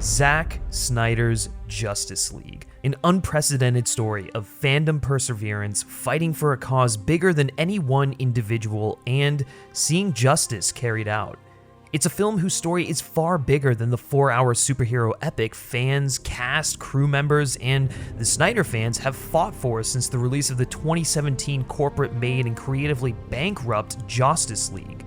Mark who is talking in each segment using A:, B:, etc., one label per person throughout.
A: Zack Snyder's Justice League, an unprecedented story of fandom perseverance, fighting for a cause bigger than any one individual, and seeing justice carried out. It's a film whose story is far bigger than the 4-hour superhero epic fans, cast, crew members, and the Snyder fans have fought for since the release of the 2017 corporate-made and creatively bankrupt Justice League.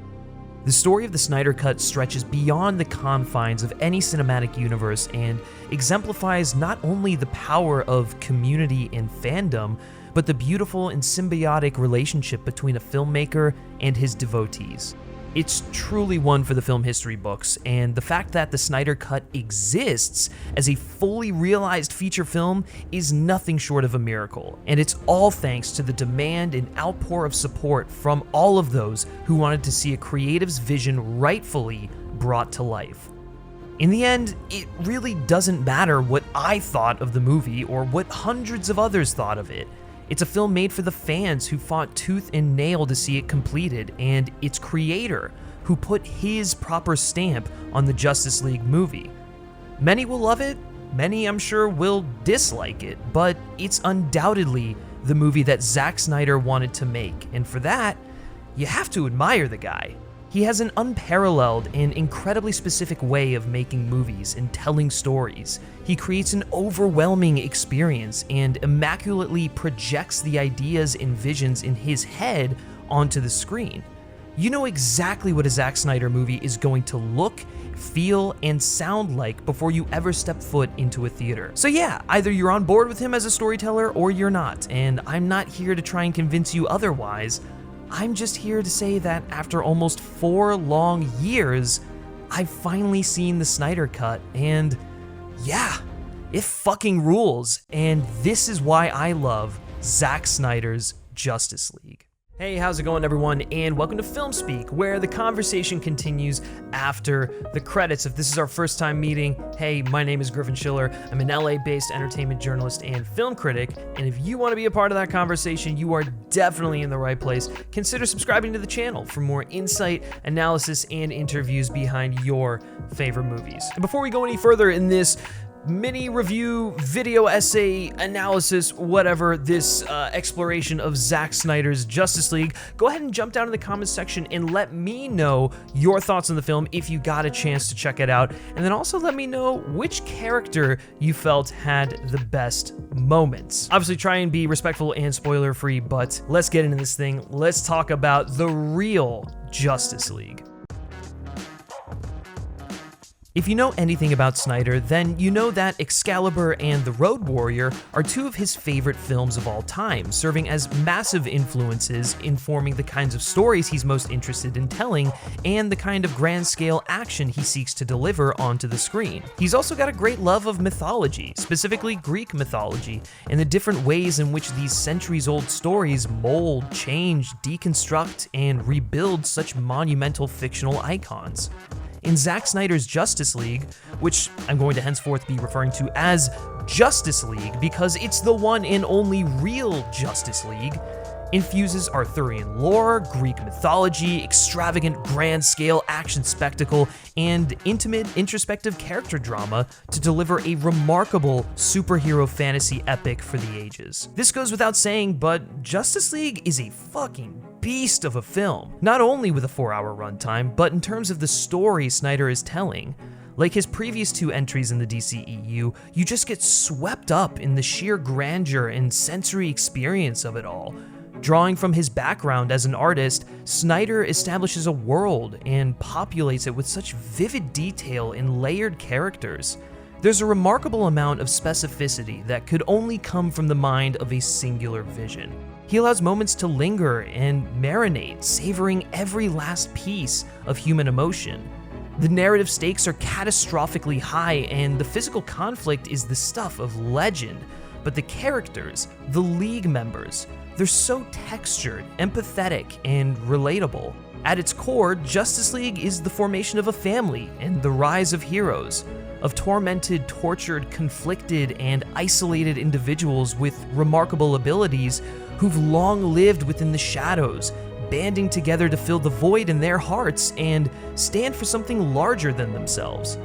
A: The story of the Snyder Cut stretches beyond the confines of any cinematic universe and exemplifies not only the power of community and fandom, but the beautiful and symbiotic relationship between a filmmaker and his devotees. It's truly one for the film history books, and the fact that the Snyder Cut exists as a fully realized feature film is nothing short of a miracle, and it's all thanks to the demand and outpour of support from all of those who wanted to see a creative's vision rightfully brought to life. In the end, it really doesn't matter what I thought of the movie or what hundreds of others thought of it. It's a film made for the fans who fought tooth and nail to see it completed, and its creator who put his proper stamp on the Justice League movie. Many will love it, many I'm sure will dislike it, but it's undoubtedly the movie that Zack Snyder wanted to make, and for that, you have to admire the guy. He has an unparalleled and incredibly specific way of making movies and telling stories. He creates an overwhelming experience and immaculately projects the ideas and visions in his head onto the screen. You know exactly what a Zack Snyder movie is going to look, feel, and sound like before you ever step foot into a theater. So yeah, either you're on board with him as a storyteller or you're not, and I'm not here to try and convince you otherwise. I'm just here to say that after almost 4 long years, I've finally seen the Snyder Cut, and yeah, it fucking rules, and this is why I love Zack Snyder's Justice League. Hey, how's it going, everyone, and welcome to FilmSpeak, where the conversation continues after the credits. If this is our first time meeting, hey, my name is Griffin. I'm an LA-based entertainment journalist and film critic, and if you want to be a part of that conversation, you are definitely in the right place. Consider subscribing to the channel for more insight, analysis, and interviews behind your favorite movies. And before we go any further in this mini review, video essay, analysis, whatever, this exploration of Zack Snyder's Justice League, go ahead and jump down in the comments section and let me know your thoughts on the film if you got a chance to check it out, and then also let me know which character you felt had the best moments. Obviously try and be respectful and spoiler free, but let's get into this thing. Let's talk about the real Justice League. If you know anything about Snyder, then you know that Excalibur and The Road Warrior are 2 of his favorite films of all time, serving as massive influences in forming the kinds of stories he's most interested in telling and the kind of grand-scale action he seeks to deliver onto the screen. He's also got a great love of mythology, specifically Greek mythology, and the different ways in which these centuries-old stories mold, change, deconstruct, and rebuild such monumental fictional icons. In Zack Snyder's Justice League, which I'm going to henceforth be referring to as Justice League because it's the one and only real Justice League, infuses Arthurian lore, Greek mythology, extravagant grand-scale action spectacle, and intimate, introspective character drama to deliver a remarkable superhero fantasy epic for the ages. This goes without saying, but Justice League is a fucking beast of a film, not only with a 4-hour runtime, but in terms of the story Snyder is telling. Like his previous 2 entries in the DCEU, you just get swept up in the sheer grandeur and sensory experience of it all. Drawing from his background as an artist, Snyder establishes a world and populates it with such vivid detail and layered characters. There's a remarkable amount of specificity that could only come from the mind of a singular vision. He allows moments to linger and marinate, savoring every last piece of human emotion. The narrative stakes are catastrophically high, and the physical conflict is the stuff of legend. But the characters, the League members, they're so textured, empathetic, and relatable. At its core, Justice League is the formation of a family and the rise of heroes, of tormented, tortured, conflicted, and isolated individuals with remarkable abilities who've long lived within the shadows, banding together to fill the void in their hearts and stand for something larger than themselves.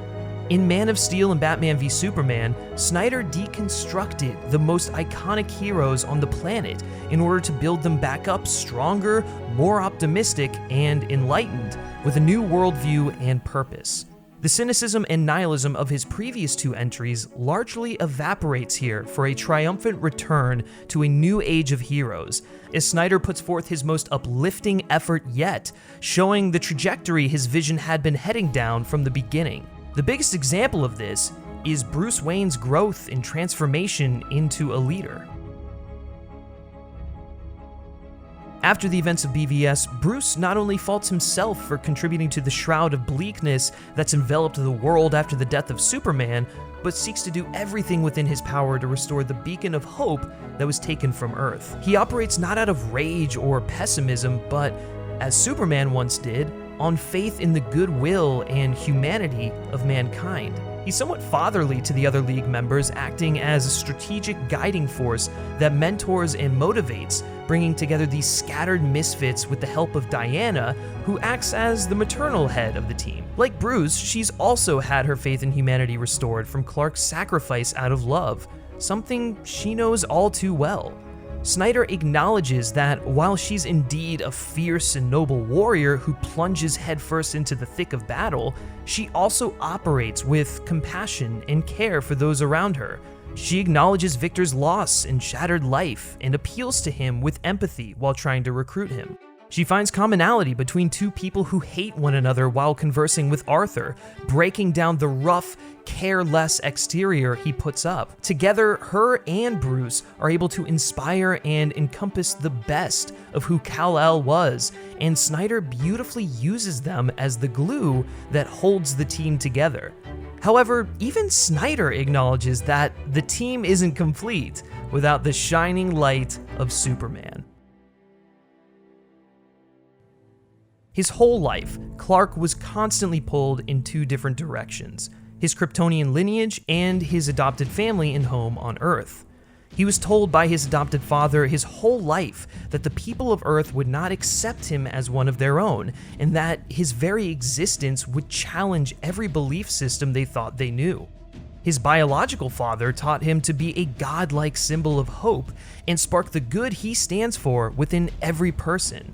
A: In Man of Steel and Batman v Superman, Snyder deconstructed the most iconic heroes on the planet in order to build them back up stronger, more optimistic, and enlightened, with a new worldview and purpose. The cynicism and nihilism of his previous two entries largely evaporates here for a triumphant return to a new age of heroes, as Snyder puts forth his most uplifting effort yet, showing the trajectory his vision had been heading down from the beginning. The biggest example of this is Bruce Wayne's growth and transformation into a leader. After the events of BVS, Bruce not only faults himself for contributing to the shroud of bleakness that's enveloped the world after the death of Superman, but seeks to do everything within his power to restore the beacon of hope that was taken from Earth. He operates not out of rage or pessimism, but, as Superman once did, on faith in the goodwill and humanity of mankind. He's somewhat fatherly to the other League members, acting as a strategic guiding force that mentors and motivates, bringing together these scattered misfits with the help of Diana, who acts as the maternal head of the team. Like Bruce, she's also had her faith in humanity restored from Clark's sacrifice out of love, something she knows all too well. Snyder acknowledges that while she's indeed a fierce and noble warrior who plunges headfirst into the thick of battle, she also operates with compassion and care for those around her. She acknowledges Victor's loss and shattered life and appeals to him with empathy while trying to recruit him. She finds commonality between two people who hate one another while conversing with Arthur, breaking down the rough, careless exterior he puts up. Together, her and Bruce are able to inspire and encompass the best of who Kal-El was, and Snyder beautifully uses them as the glue that holds the team together. However, even Snyder acknowledges that the team isn't complete without the shining light of Superman. His whole life, Clark was constantly pulled in two different directions: his Kryptonian lineage and his adopted family and home on Earth. He was told by his adopted father his whole life that the people of Earth would not accept him as one of their own, and that his very existence would challenge every belief system they thought they knew. His biological father taught him to be a godlike symbol of hope and spark the good he stands for within every person.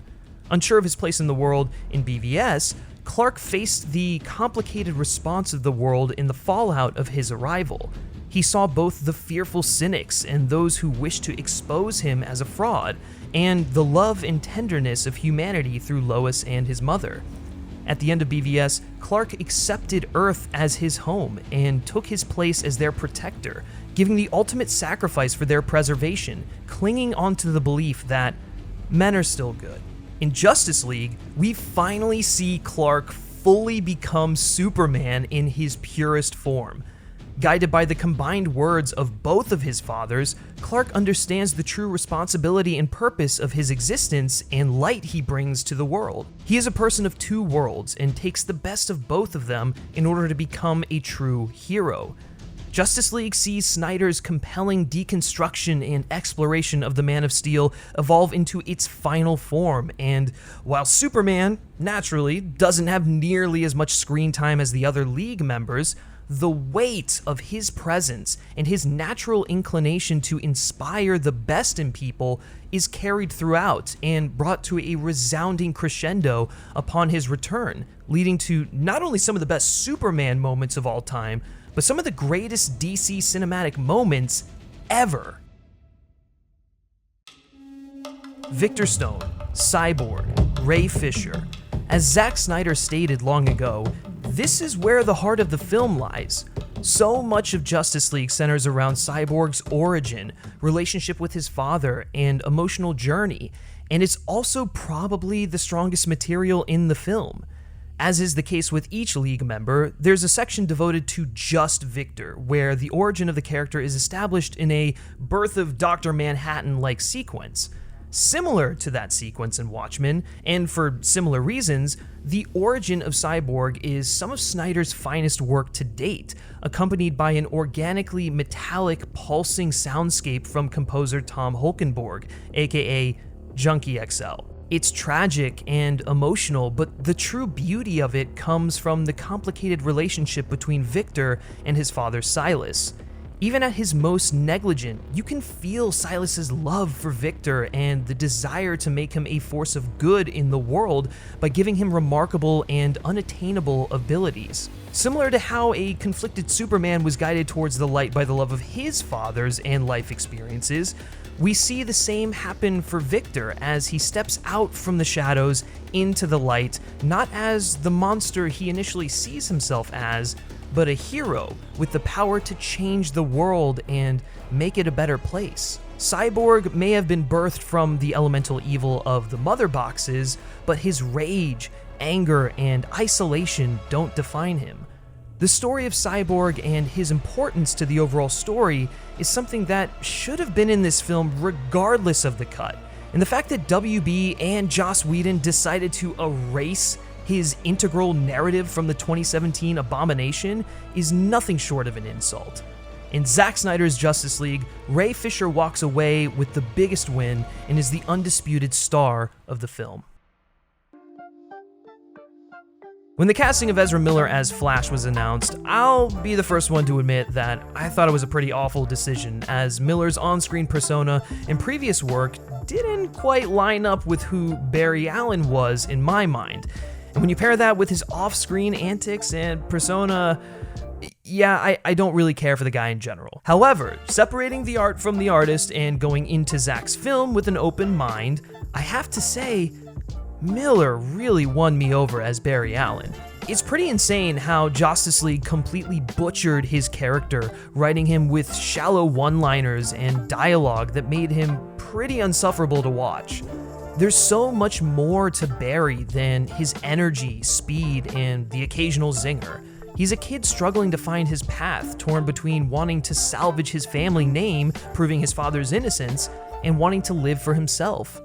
A: Unsure of his place in the world in BVS, Clark faced the complicated response of the world in the fallout of his arrival. He saw both the fearful cynics and those who wished to expose him as a fraud, and the love and tenderness of humanity through Lois and his mother. At the end of BVS, Clark accepted Earth as his home and took his place as their protector, giving the ultimate sacrifice for their preservation, clinging onto the belief that men are still good. In Justice League, we finally see Clark fully become Superman in his purest form. Guided by the combined words of both of his fathers, Clark understands the true responsibility and purpose of his existence and light he brings to the world. He is a person of two worlds and takes the best of both of them in order to become a true hero. Justice League sees Snyder's compelling deconstruction and exploration of the Man of Steel evolve into its final form, and while Superman, naturally, doesn't have nearly as much screen time as the other League members, the weight of his presence and his natural inclination to inspire the best in people is carried throughout and brought to a resounding crescendo upon his return, leading to not only some of the best Superman moments of all time, but some of the greatest DC cinematic moments ever. Victor Stone, Cyborg, Ray Fisher. As Zack Snyder stated long ago, this is where the heart of the film lies. So much of Justice League centers around Cyborg's origin, relationship with his father, and emotional journey, and it's also probably the strongest material in the film. As is the case with each League member, there's a section devoted to just Victor, where the origin of the character is established in a Birth of Dr. Manhattan-like sequence. Similar to that sequence in Watchmen, and for similar reasons, the origin of Cyborg is some of Snyder's finest work to date, accompanied by an organically metallic, pulsing soundscape from composer Tom Holkenborg, aka Junkie XL. It's tragic and emotional, but the true beauty of it comes from the complicated relationship between Victor and his father Silas. Even at his most negligent, you can feel Silas's love for Victor and the desire to make him a force of good in the world by giving him remarkable and unattainable abilities. Similar to how a conflicted Superman was guided towards the light by the love of his fathers and life experiences, we see the same happen for Victor as he steps out from the shadows into the light, not as the monster he initially sees himself as, but a hero with the power to change the world and make it a better place. Cyborg may have been birthed from the elemental evil of the mother boxes, but his rage, anger, and isolation don't define him. The story of Cyborg and his importance to the overall story is something that should have been in this film regardless of the cut. And the fact that WB and Joss Whedon decided to erase his integral narrative from the 2017 abomination is nothing short of an insult. In Zack Snyder's Justice League, Ray Fisher walks away with the biggest win and is the undisputed star of the film. When the casting of Ezra Miller as Flash was announced, I'll be the first one to admit that I thought it was a pretty awful decision, as Miller's on-screen persona and previous work didn't quite line up with who Barry Allen was in my mind. And when you pair that with his off-screen antics and persona, yeah, I don't really care for the guy in general. However, separating the art from the artist and going into Zack's film with an open mind, I have to say, Miller really won me over as Barry Allen. It's pretty insane how Justice League completely butchered his character, writing him with shallow one-liners and dialogue that made him pretty insufferable to watch. There's so much more to Barry than his energy, speed, and the occasional zinger. He's a kid struggling to find his path, torn between wanting to salvage his family name, proving his father's innocence, and wanting to live for himself.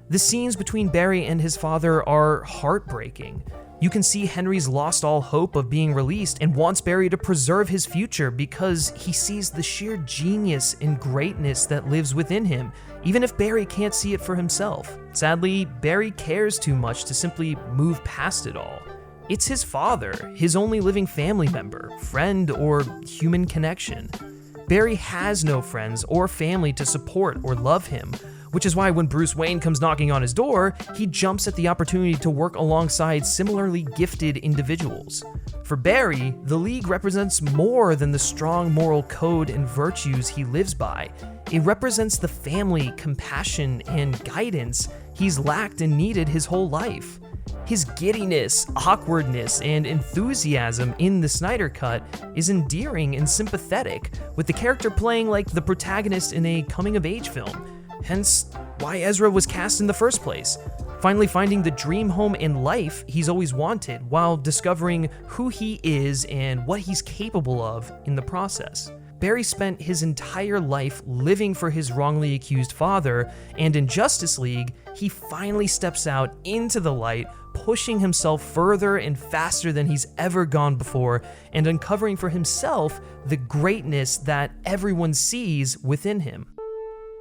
A: The scenes between Barry and his father are heartbreaking. You can see Henry's lost all hope of being released and wants Barry to preserve his future because he sees the sheer genius and greatness that lives within him, even if Barry can't see it for himself. Sadly, Barry cares too much to simply move past it all. It's his father, his only living family member, friend, or human connection. Barry has no friends or family to support or love him, which is why when Bruce Wayne comes knocking on his door, he jumps at the opportunity to work alongside similarly gifted individuals. For Barry, the League represents more than the strong moral code and virtues he lives by. It represents the family, compassion, and guidance he's lacked and needed his whole life. His giddiness, awkwardness, and enthusiasm in the Snyder Cut is endearing and sympathetic, with the character playing like the protagonist in a coming-of-age film. Hence, why Ezra was cast in the first place, finally finding the dream home in life he's always wanted while discovering who he is and what he's capable of in the process. Barry spent his entire life living for his wrongly accused father, and in Justice League, he finally steps out into the light, pushing himself further and faster than he's ever gone before, and uncovering for himself the greatness that everyone sees within him.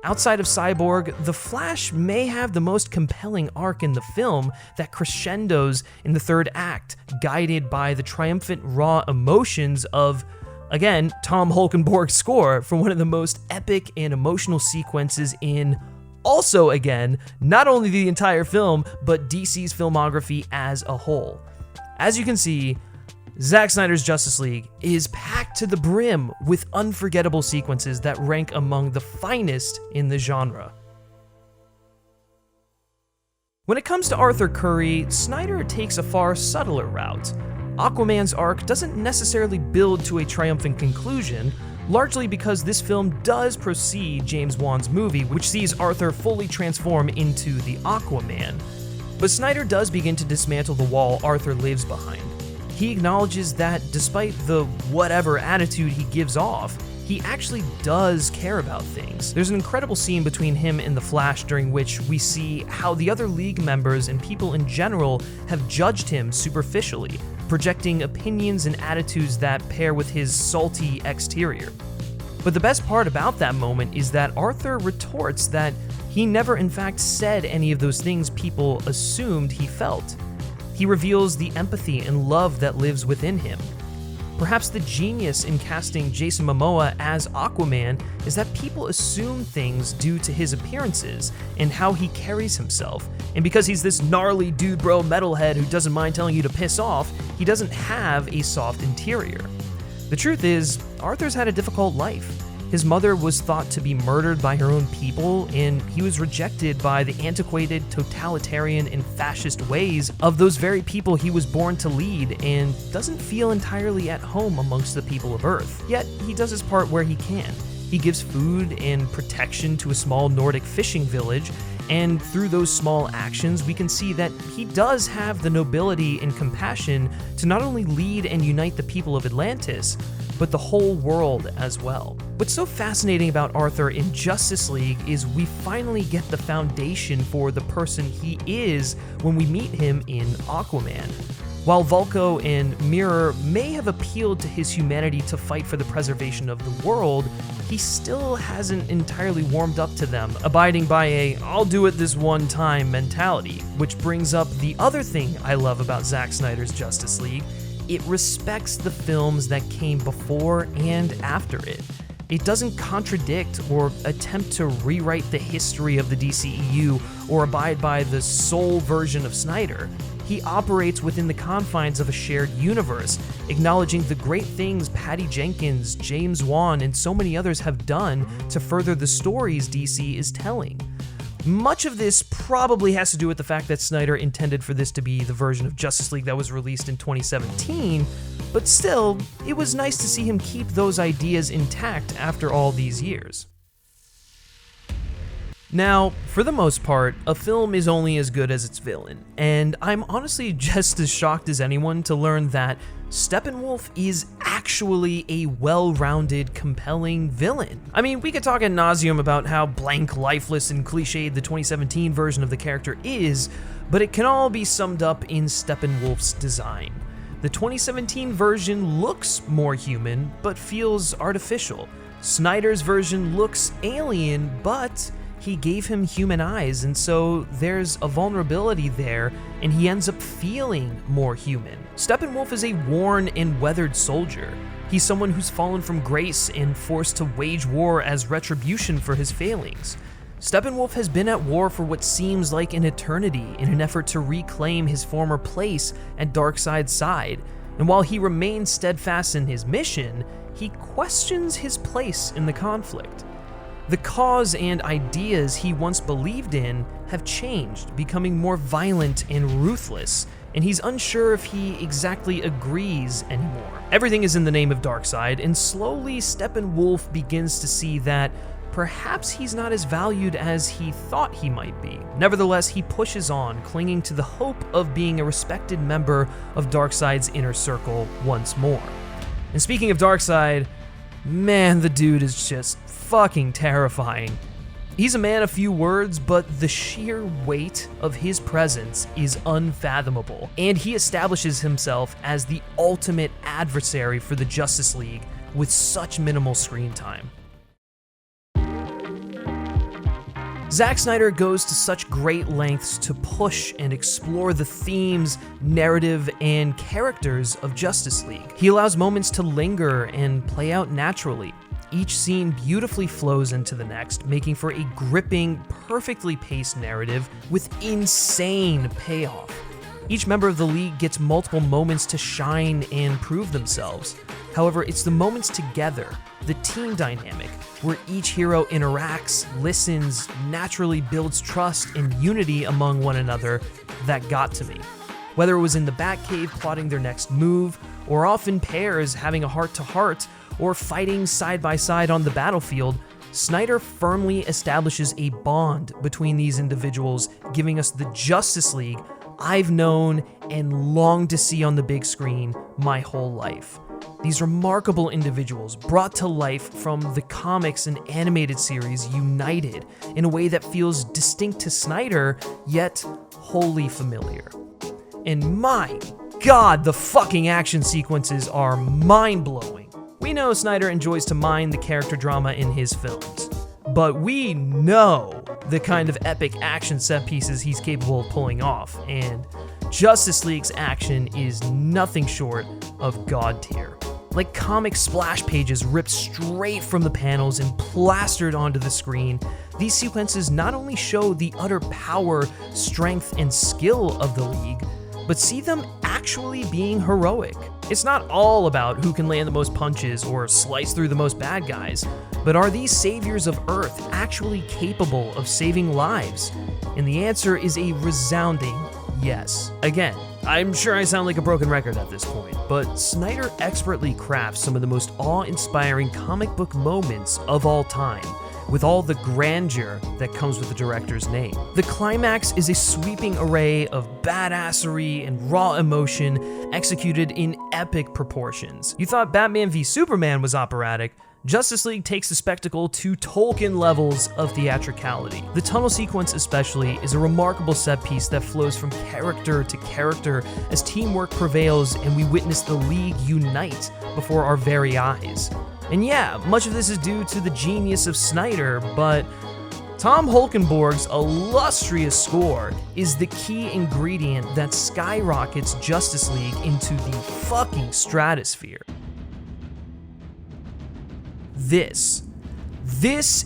A: Outside of Cyborg, the Flash may have the most compelling arc in the film that crescendos in the third act, guided by the triumphant raw emotions of, again, Tom Holkenborg's score for one of the most epic and emotional sequences in, also again, not only the entire film, but DC's filmography as a whole. As you can see, Zack Snyder's Justice League is packed to the brim with unforgettable sequences that rank among the finest in the genre. When it comes to Arthur Curry, Snyder takes a far subtler route. Aquaman's arc doesn't necessarily build to a triumphant conclusion, largely because this film does precede James Wan's movie, which sees Arthur fully transform into the Aquaman. But Snyder does begin to dismantle the wall Arthur lives behind. He acknowledges that despite the whatever attitude he gives off, he actually does care about things. There's an incredible scene between him and the Flash during which we see how the other League members and people in general have judged him superficially, projecting opinions and attitudes that pair with his salty exterior. But the best part about that moment is that Arthur retorts that he never in fact said any of those things people assumed he felt. He reveals the empathy and love that lives within him. Perhaps the genius in casting Jason Momoa as Aquaman is that people assume things due to his appearances and how he carries himself. And because he's this gnarly dude bro metalhead who doesn't mind telling you to piss off, he doesn't have a soft interior. The truth is, Arthur's had a difficult life. His mother was thought to be murdered by her own people, and he was rejected by the antiquated, totalitarian, and fascist ways of those very people he was born to lead, and doesn't feel entirely at home amongst the people of Earth. Yet, he does his part where he can. He gives food and protection to a small Nordic fishing village, and through those small actions, we can see that he does have the nobility and compassion to not only lead and unite the people of Atlantis, but the whole world as well. What's so fascinating about Arthur in Justice League is we finally get the foundation for the person he is when we meet him in Aquaman. While Vulko and Mirror may have appealed to his humanity to fight for the preservation of the world, he still hasn't entirely warmed up to them, abiding by a "I'll do it this one time" mentality, which brings up the other thing I love about Zack Snyder's Justice League. It respects the films that came before and after it. It doesn't contradict or attempt to rewrite the history of the DCEU or abide by the sole version of Snyder. He operates within the confines of a shared universe, acknowledging the great things Patty Jenkins, James Wan, and so many others have done to further the stories DC is telling. Much of this probably has to do with the fact that Snyder intended for this to be the version of Justice League that was released in 2017, but still, it was nice to see him keep those ideas intact after all these years. Now, for the most part, a film is only as good as its villain, and I'm honestly just as shocked as anyone to learn that Steppenwolf is actually a well-rounded, compelling villain. I mean, we could talk ad nauseum about how blank, lifeless, and cliched the 2017 version of the character is, but it can all be summed up in Steppenwolf's design. The 2017 version looks more human, but feels artificial. Snyder's version looks alien, but he gave him human eyes, and so there's a vulnerability there, and he ends up feeling more human. Steppenwolf is a worn and weathered soldier. He's someone who's fallen from grace and forced to wage war as retribution for his failings. Steppenwolf has been at war for what seems like an eternity in an effort to reclaim his former place at Darkseid's side, and while he remains steadfast in his mission, he questions his place in the conflict. The cause and ideas he once believed in have changed, becoming more violent and ruthless, and he's unsure if he exactly agrees anymore. Everything is in the name of Darkseid, and slowly Steppenwolf begins to see that perhaps he's not as valued as he thought he might be. Nevertheless, he pushes on, clinging to the hope of being a respected member of Darkseid's inner circle once more. And speaking of Darkseid, man, the dude is just fucking terrifying. He's a man of few words, but the sheer weight of his presence is unfathomable, and he establishes himself as the ultimate adversary for the Justice League with such minimal screen time. Zack Snyder goes to such great lengths to push and explore the themes, narrative, and characters of Justice League. He allows moments to linger and play out naturally. Each scene beautifully flows into the next, making for a gripping, perfectly paced narrative with insane payoff. Each member of the League gets multiple moments to shine and prove themselves. However, it's the moments together, the team dynamic, where each hero interacts, listens, naturally builds trust and unity among one another that got to me. Whether it was in the Batcave plotting their next move, or off in pairs having a heart-to-heart, or fighting side by side on the battlefield, Snyder firmly establishes a bond between these individuals, giving us the Justice League I've known and longed to see on the big screen my whole life. These remarkable individuals brought to life from the comics and animated series united in a way that feels distinct to Snyder, yet wholly familiar. And my God, the fucking action sequences are mind-blowing. We know Snyder enjoys to mine the character drama in his films, but we know the kind of epic action set pieces he's capable of pulling off, and Justice League's action is nothing short of god tier. Like comic splash pages ripped straight from the panels and plastered onto the screen, these sequences not only show the utter power, strength, and skill of the League, but see them actually being heroic. It's not all about who can land the most punches or slice through the most bad guys, but are these saviors of Earth actually capable of saving lives? And the answer is a resounding yes. Again, I'm sure I sound like a broken record at this point, but Snyder expertly crafts some of the most awe-inspiring comic book moments of all time, with all the grandeur that comes with the director's name. The climax is a sweeping array of badassery and raw emotion executed in epic proportions. You thought Batman v Superman was operatic? Justice League takes the spectacle to Tolkien levels of theatricality. The tunnel sequence especially is a remarkable set piece that flows from character to character as teamwork prevails and we witness the League unite before our very eyes. And yeah, much of this is due to the genius of Snyder, but Tom Holkenborg's illustrious score is the key ingredient that skyrockets Justice League into the fucking stratosphere. This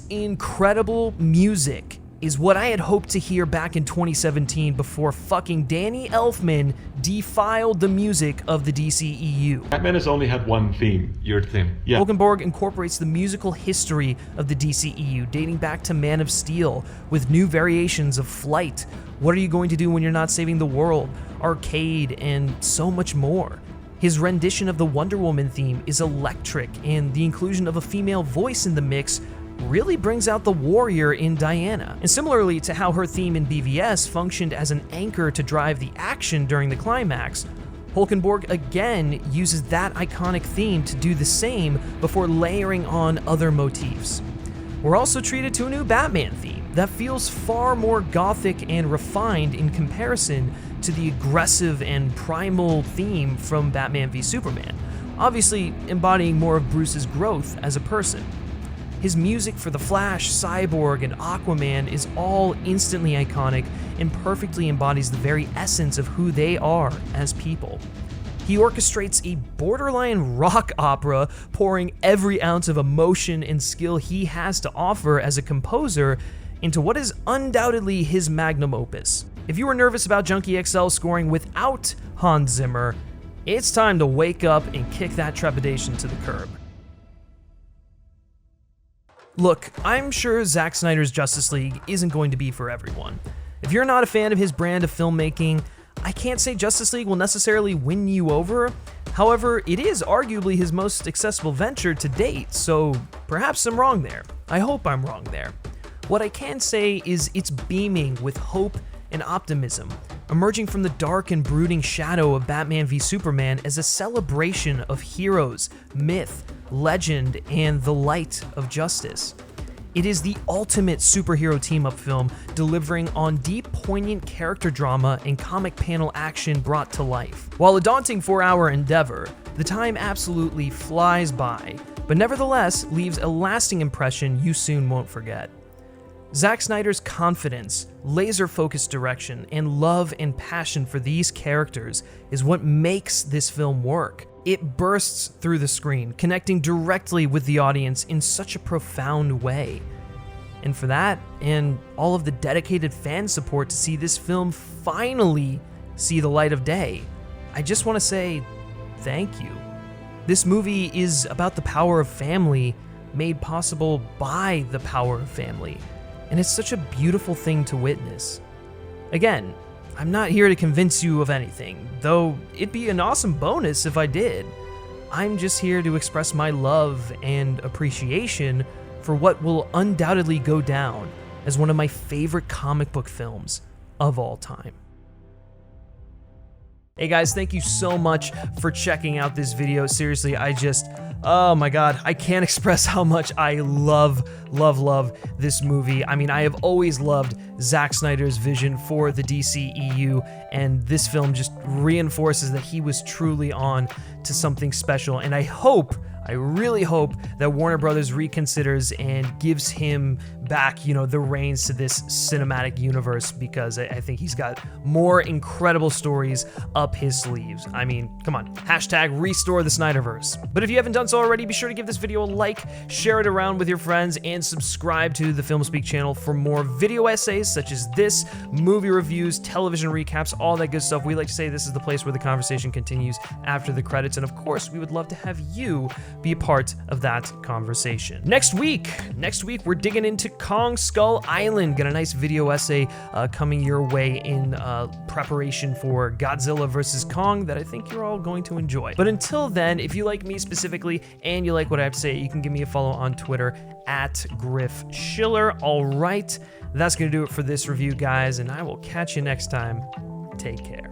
A: incredible music is what I had hoped to hear back in 2017 before fucking Danny Elfman defiled the music of the DCEU.
B: Batman has only had one theme, your theme. Yeah.
A: Holkenborg incorporates the musical history of the DCEU, dating back to Man of Steel, with new variations of Flight, What Are You Going to Do When You're Not Saving the World, Arcade, and so much more. His rendition of the Wonder Woman theme is electric, and the inclusion of a female voice in the mix really brings out the warrior in Diana. And similarly to how her theme in BVS functioned as an anchor to drive the action during the climax, Holkenborg again uses that iconic theme to do the same before layering on other motifs. We're also treated to a new Batman theme that feels far more gothic and refined in comparison to the aggressive and primal theme from Batman v Superman, obviously embodying more of Bruce's growth as a person. His music for The Flash, Cyborg, and Aquaman is all instantly iconic and perfectly embodies the very essence of who they are as people. He orchestrates a borderline rock opera, pouring every ounce of emotion and skill he has to offer as a composer into what is undoubtedly his magnum opus. If you were nervous about Junkie XL scoring without Hans Zimmer, it's time to wake up and kick that trepidation to the curb. Look, I'm sure Zack Snyder's Justice League isn't going to be for everyone. If you're not a fan of his brand of filmmaking, I can't say Justice League will necessarily win you over. However, it is arguably his most accessible venture to date, so perhaps I'm wrong there. I hope I'm wrong there. What I can say is it's beaming with hope and optimism, emerging from the dark and brooding shadow of Batman v Superman as a celebration of heroes, myth, legend, and the light of justice. It is the ultimate superhero team-up film, delivering on deep, poignant character drama and comic panel action brought to life. While a daunting 4-hour endeavor, the time absolutely flies by, but nevertheless leaves a lasting impression you soon won't forget. Zack Snyder's confidence, laser-focused direction, and love and passion for these characters is what makes this film work. It bursts through the screen, connecting directly with the audience in such a profound way. And for that, and all of the dedicated fan support to see this film finally see the light of day, I just want to say thank you. This movie is about the power of family made possible by the power of family. And it's such a beautiful thing to witness. Again, I'm not here to convince you of anything, though it'd be an awesome bonus if I did. I'm just here to express my love and appreciation for what will undoubtedly go down as one of my favorite comic book films of all time. Hey guys, thank you so much for checking out this video. Seriously, oh my god, I can't express how much I love this movie. I mean, I have always loved Zack Snyder's vision for the DCEU, and this film just reinforces that he was truly on to something special, and I hope I really hope that Warner Brothers reconsiders and gives him back, you know, the reins to this cinematic universe, because I think he's got more incredible stories up his sleeves. I mean, come on, hashtag restore the Snyderverse. But if you haven't done so already, be sure to give this video a like, share it around with your friends, and subscribe to the FilmSpeak channel for more video essays such as this, movie reviews, television recaps, all that good stuff. We like to say this is the place where the conversation continues after the credits, and of course, we would love to have you be a part of that conversation. Next week, we're digging into Kong Skull Island. Got a nice video essay coming your way in preparation for Godzilla vs. Kong that I think you're all going to enjoy. But until then, if you like me specifically and you like what I have to say, you can give me a follow on Twitter at Griff Schiller. All right, that's going to do it for this review, guys, and I will catch you next time. Take care.